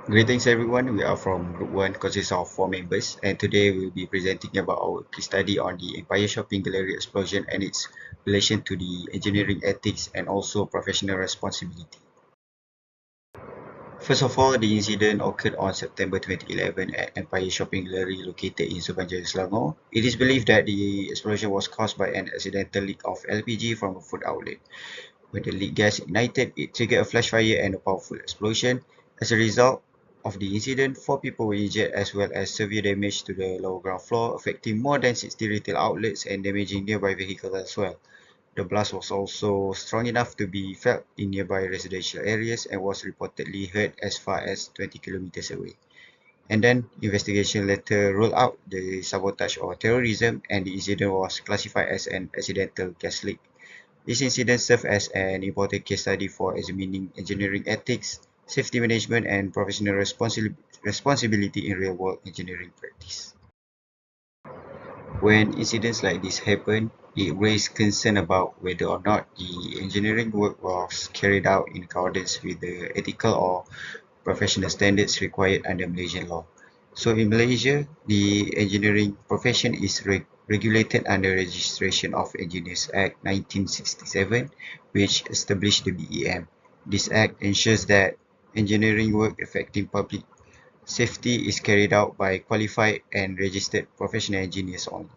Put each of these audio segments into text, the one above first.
Greetings everyone, we are from Group 1, consists of 4 members, and today we'll be presenting about our case study on the Empire Shopping Gallery explosion and its relation to the engineering ethics and also professional responsibility. First of all, the incident occurred on September 2011 at Empire Shopping Gallery located in Subanjaya, Selangor. It is believed that the explosion was caused by an accidental leak of LPG from a food outlet. When the leak gas ignited, it triggered a flash fire and a powerful explosion. As a result of the incident, 4 people were injured as well as severe damage to the lower ground floor, affecting more than 60 retail outlets and damaging nearby vehicles as well. The blast was also strong enough to be felt in nearby residential areas and was reportedly heard as far as 20 kilometers away. And then investigation later ruled out the sabotage or terrorism, and the incident was classified as an accidental gas leak. This incident served as an important case study for examining engineering ethics, safety management, and professional responsibility in real-world engineering practice. When incidents like this happen, it raised concern about whether or not the engineering work was carried out in accordance with the ethical or professional standards required under Malaysian law. So in Malaysia, the engineering profession is regulated under Registration of Engineers Act 1967, which established the BEM. This act ensures that engineering work affecting public safety is carried out by qualified and registered professional engineers only.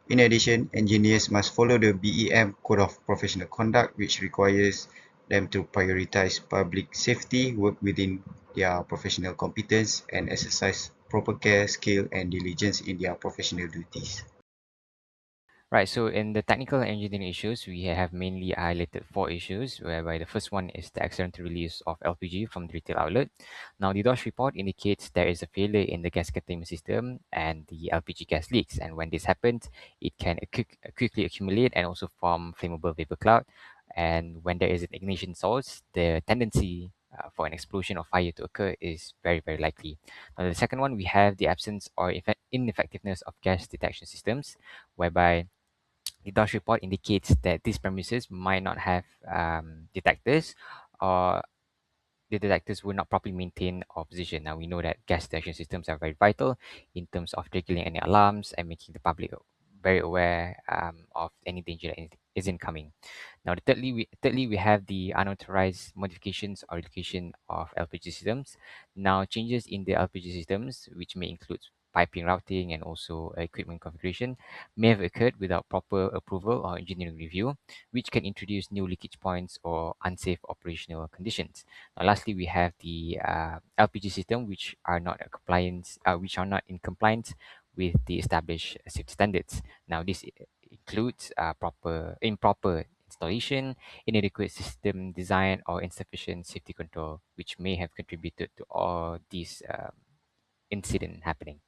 In addition, engineers must follow the BEM Code of Professional Conduct, which requires them to prioritize public safety, work within their professional competence, and exercise proper care, skill, and diligence in their professional duties. Right, so in the technical and engineering issues, we have mainly highlighted four issues, whereby the first one is the accidental release of LPG from the retail outlet. Now, the DOS report indicates there is a failure in the gas containment system and the LPG gas leaks. And when this happens, it can quickly accumulate and also form flammable vapor cloud. And when there is an ignition source, the tendency for an explosion or fire to occur is very, very likely. Now, the second one, we have the absence or ineffectiveness of gas detection systems, whereby the DOS report indicates that these premises might not have detectors, or the detectors will not properly maintain our position. Now we know that gas detection systems are very vital in terms of triggering any alarms and making the public very aware of any danger that is incoming. Now, thirdly, we have the unauthorized modifications or relocation of LPG systems. Now, changes in the LPG systems, which may include piping routing and also equipment configuration, may have occurred without proper approval or engineering review, which can introduce new leakage points or unsafe operational conditions. Now, lastly, we have the LPG system, which are not in compliance with the established safety standards. Now, this includes improper installation, inadequate system design, or insufficient safety control, which may have contributed to all these incident happening.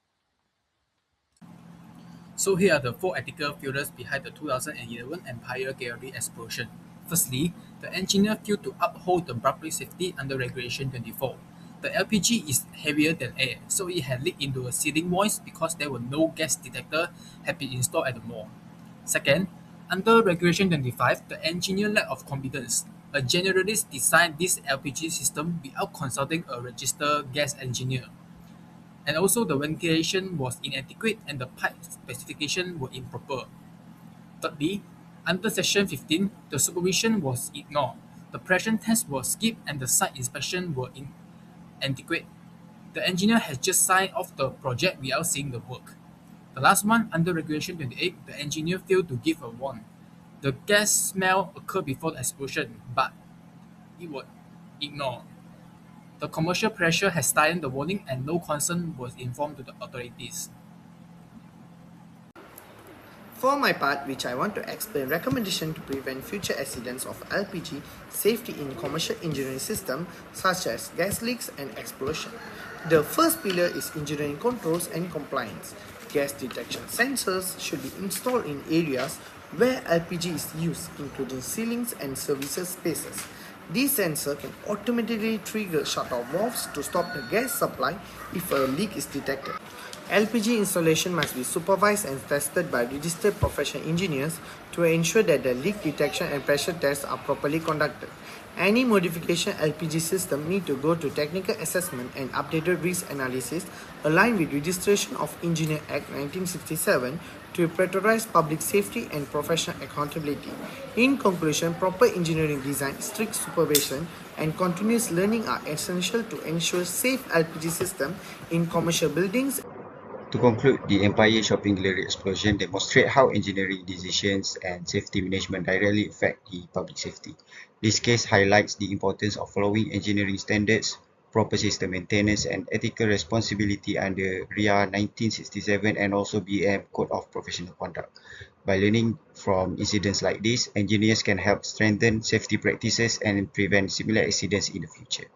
So here are the four ethical failures behind the 2011 Empire Gallery explosion. Firstly, the engineer failed to uphold the public safety under Regulation 24. The LPG is heavier than air, so it had leaked into the ceiling voids because there were no gas detector had been installed at the mall. Second, under Regulation 25, the engineer lack of competence. A generalist designed this LPG system without consulting a registered gas engineer. And also the ventilation was inadequate and the pipe specification were improper. Thirdly, under Section 15, the supervision was ignored. The pressure test was skipped and the site inspection were inadequate. The engineer has just signed off the project without seeing the work. The last one, under Regulation 28, the engineer failed to give a warning. The gas smell occurred before the explosion, but it was ignored. The commercial pressure has silent the warning and no concern was informed to the authorities. For my part, which I want to explain recommendation to prevent future accidents of LPG, safety in commercial engineering system such as gas leaks and explosion. The first pillar is engineering controls and compliance. Gas detection sensors should be installed in areas where LPG is used, including ceilings and services spaces. These sensors can automatically trigger shut-off valves to stop the gas supply if a leak is detected. LPG installation must be supervised and tested by registered professional engineers to ensure that the leak detection and pressure tests are properly conducted. Any modification LPG system need to go to technical assessment and updated risk analysis aligned with Registration of Engineer Act 1967 to prioritize public safety and professional accountability. In conclusion, proper engineering design, strict supervision, and continuous learning are essential to ensure safe LPG system in commercial buildings. To conclude, the Empire Shopping Gallery explosion demonstrates how engineering decisions and safety management directly affect the public safety. This case highlights the importance of following engineering standards, proper system maintenance, and ethical responsibility under RIA 1967 and also BM Code of Professional Conduct. By learning from incidents like this, engineers can help strengthen safety practices and prevent similar accidents in the future.